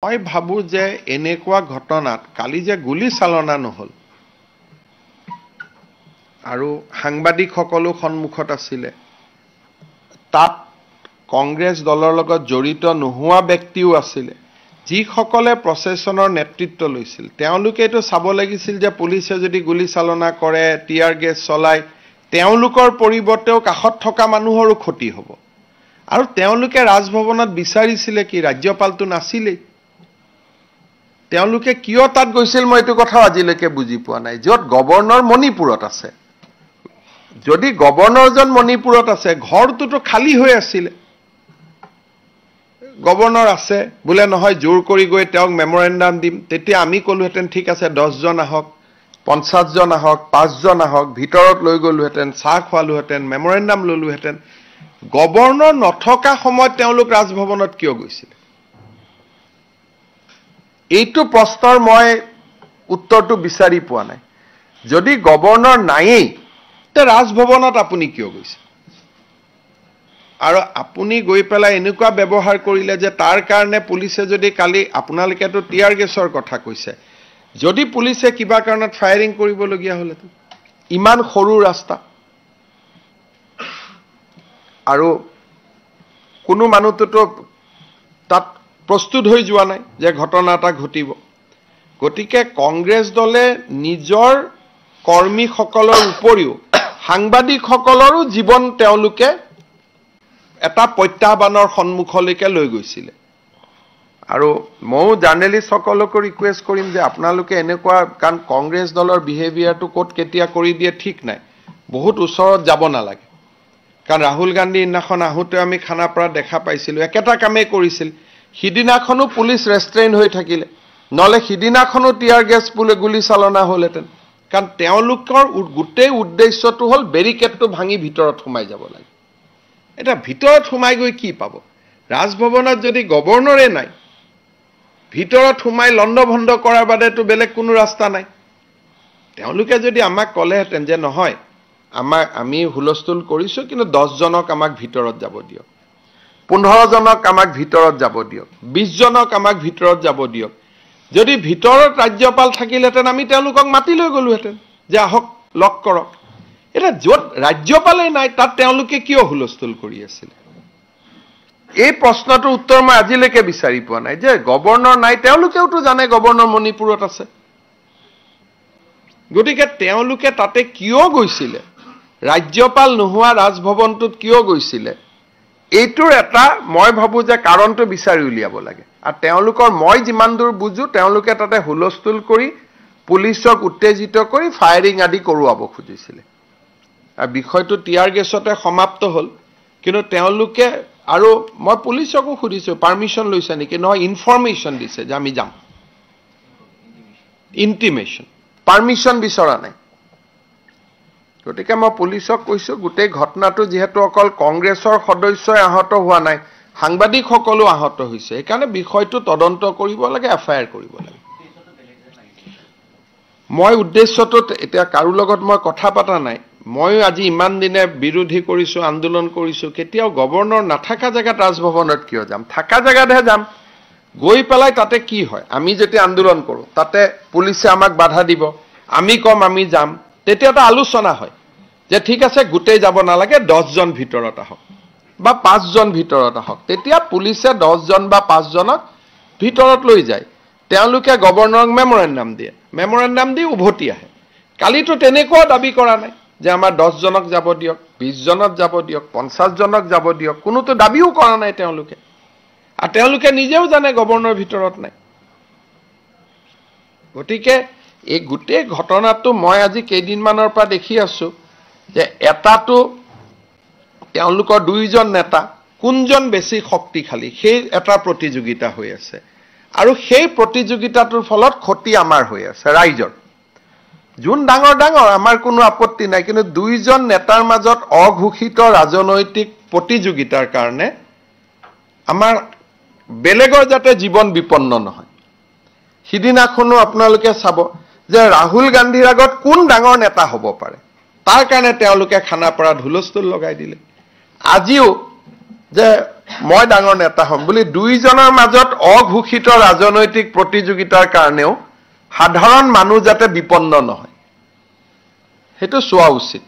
মই ভাবো যে এনেকুৱা ঘটনাত কালি যে গুলি চালনা নহল আৰু সাংবাদিকসকলো সন্মুখত আছিলে তাত কংগ্ৰেছ দলৰ লগত জড়িত নোহোৱা ব্যক্তিও আছিলে যিসকলে প্ৰচেছনৰ নেতৃত্ব লৈছিল তেওঁলোকে তো চাব লাগিছিল যে পুলিচে যদি গুলি চালনা কৰে টিয়াৰ গেছ চলাই তেওঁলোকৰ পৰিৱৰ্তেও কাখত থকা মানুহৰো ক্ষতি হ'ব আৰু তেওঁলোকে ৰাজভৱনত বিচাৰিছিলে কি ৰাজ্যপালটো নাছিলে তেওঁলোকে কিয় তাত গৈছিল মই এইটো কথা আজিলৈকে বুজি পোৱা নাই যত গভৰ্ণৰ মণিপুৰত আছে যদি গভৰ্ণৰজন মণিপুৰত আছে ঘৰটোতো খালি হৈ আছিল গভৰ্ণৰ আছে বুলে নহয় জোৰ কৰি গৈ তেওঁক মেমৰেন্ডাম দিম তেতিয়া আমি কলোহেতেন ঠিক আছে 10 জন আহক 50 জন আহক 5 জন আহক ভিতৰত লৈ গলোহেতেন চাহ খোৱালোহেতেন মেমৰেন্ডাম ললোহেতেন গভৰ্ণৰ নথকা সময়ত তেওঁলোক ৰাজভৱনত কিয় গৈছিল এইটো প্ৰশ্নৰ মই উত্তৰটো বিচাৰি পোৱা নাই যদি গভৰ্ণৰ নাইয়ে তে ৰাজভৱনত আপুনি কিয় গৈছে আৰু আপুনি গৈ পেলাই এনেকুৱা ব্যৱহাৰ কৰিলে যে তাৰ কাৰণে পুলিচে যদি কালি আপোনালোকেতো টিয়াৰ গেছৰ কথা কৈছে যদি পুলিচে কিবা কাৰণত ফায়াৰিং কৰিবলগীয়া হলেতো ইমান সৰু ৰাস্তা আৰু কোনো মানুহটো তাত প্ৰস্তুত হৈ যোৱা নাই যে ঘটনা এটা ঘটিব গতিকে কংগ্ৰেছ দলে নিজৰ কৰ্মীসকলৰ উপৰিও সাংবাদিকসকলৰো জীৱন তেওঁলোকে এটা প্ৰত্যাহ্বানৰ সন্মুখলৈকে লৈ গৈছিল আৰু মই জাৰ্নেলিষ্টসকলক ৰিকুৱেষ্ট কৰিম যে আপোনালোকে এনেকুৱা কাৰণ কংগ্ৰেছ দলৰ বিহেভিয়াৰটো কোট কেতিয়া কৰি দিয়ে ঠিক নাই বহুত ওচৰত যাব নালাগে কাৰণ ৰাহুল গান্ধী ইনাখন আহোতে আমি খানাপাৰা দেখা পাইছিলো একেটা কামে কৰিছিল হিদিনাখনো পুলিচ ৰেষ্ট্ৰেইন হৈ থাকিলে নলে হিদিনাখনো টিয়াৰ গেছ পুলে গুলি চালনা হলহেতেন কাৰণ তেওঁলোকৰ গোটেই উদ্দেশ্যটো হল বেৰিকেডটো ভাঙি ভিতৰত সোমাই যাব লাগে এটা ভিতৰত সোমাই গৈ কি পাব ৰাজভৱনত যদি গভৰ্ণৰে নাই ভিতৰত সোমাই লণ্ডভণ্ড কৰাৰ বাদেতো বেলেগ কোনো ৰাস্তা নাই তেওঁলোকে যদি আমাক কলেহেতেন যে নহয় আমি হুলস্থুল কৰিছো কিন্তু 10 জনক আমাক ভিতৰত যাব দিয়ক 15 জনক আমাক ভিতৰত যাব দিয়ক 20 জনক আমাক ভিতৰত যাব দিয়ক যদি ভিতৰত ৰাজ্যপাল থাকিলেহেতেন আমি তেওঁলোকক মাতি লৈ গলোহেতেন যে আহক লক কৰক এটা যত ৰাজ্যপালে নাই তাত তেওঁলোকে কিয় হুলস্থুল কৰি আছিল এই প্ৰশ্নটোৰ উত্তৰ মই আজিলৈকে বিচাৰি পোৱা নাই যে গভৰ্ণৰ নাই তেওঁলোকেওতো জানে গভৰ্ণৰ মণিপুৰত আছে গতিকে তেওঁলোকে তাতে কিয় গৈছিল ৰাজ্যপাল নোহোৱা ৰাজভৱনটোত কিয় গৈছিল এইটোৰ এটা মই ভাবো যে কাৰণটো বিচাৰি উলিয়াব লাগে আৰু তেওঁলোকৰ মই যিমান দূৰ বুজো তেওঁলোকে তাতে হুলস্থুল কৰি পুলিচক উত্তেজিত কৰি ফায়াৰিং আদি কৰোৱাব খুজিছিল আৰু বিষয়টো টিয়াৰ গেছতে সমাপ্ত হল কিন্তু তেওঁলোকে আৰু মই পুলিচকো খুদিছো পাৰমিশন লৈছে নেকি নহয় ইনফৰমেশন দিছে যে আমি যাম ইন্টিমেশন পাৰমিশন বিচৰা নাই গতিকে মই পুলিচক কৈছো গোটেই ঘটনাটো যেহেতু অকল কংগ্ৰেছৰ সদস্যই আহত হোৱা নাই সাংবাদিকসকলো আহত হৈছে সেইকাৰণে বিষয়টো তদন্ত কৰিব লাগে এফআইআৰ কৰিব লাগে মই উদ্দেশ্যটো এতিয়া কাৰো লগত মই কথা পাতা নাই মই আজি ইমান দিনে বিৰোধী কৰিছো আন্দোলন কৰিছো কেতিয়াও গভৰ্ণৰ নাথাকা জায়গাত ৰাজভৱনত কিয় যাম থাকা জায়গাতহে যাম গৈ পেলাই তাতে কি হয় আমি যেতিয়া আন্দোলন কৰো তাতে পুলিচে আমাক বাধা দিব আমি কম আমি যাম তেতিয়া এটা আলোচনা হয় যে ঠিক আছে গোটেই যাব নালাগে 10 জন ভিতৰত আহক বা 5 জন ভিতৰত আহক তেতিয়া পুলিচে 10 জন বা 5 জনক ভিতৰত লৈ যায় তেওঁলোকে গভৰ্ণৰক মেমৰেন্ডাম দি উভতি আহে কালিতো তেনেকুৱা দাবী কৰা নাই যে আমাৰ 10 জনক যাব দিয়ক 20 জনক যাব দিয়ক 50 জনক যাব দিয়ক কোনোতো দাবীও কৰা নাই তেওঁলোকে আৰু তেওঁলোকে নিজেও জানে গভৰ্ণৰ ভিতৰত নাই গতিকে এই গোটেই ঘটনাটো মই আজি কেইদিনমানৰ পৰা দেখি আছো যে এটাটো তেওঁলোকৰ 2 জন নেতা কোনজন বেছি শক্তিশালী সেই এটা প্ৰতিযোগিতা হৈ আছে আৰু সেই প্ৰতিযোগিতাটোৰ ফলত ক্ষতি আমাৰ হৈ আছে ৰাইজৰ যোন ডাঙৰ আমাৰ কোনো আপত্তি নাই কিন্তু 2 জন নেতাৰ মাজত অঘোষিত ৰাজনৈতিক প্ৰতিযোগিতাৰ কাৰণে আমাৰ বেলেগৰ যাতে জীৱন বিপন্ন নহয় সিদিনাখনো আপোনালোকে চাব যে ৰাহুল গান্ধীৰ আগত কোন ডাঙৰ নেতা হ'ব পাৰে তাৰ কাৰণে তেওঁলোকে খানাপাৰাত হুলস্থুল লগাই দিলে আজিও যে মই ডাঙৰ নেতা হ'ম বুলি দুইজনৰ মাজত অঘোষিত ৰাজনৈতিক প্ৰতিযোগিতাৰ কাৰণেও সাধাৰণ মানুহ যাতে বিপন্ন নহয় সেইটো চোৱা উচিত।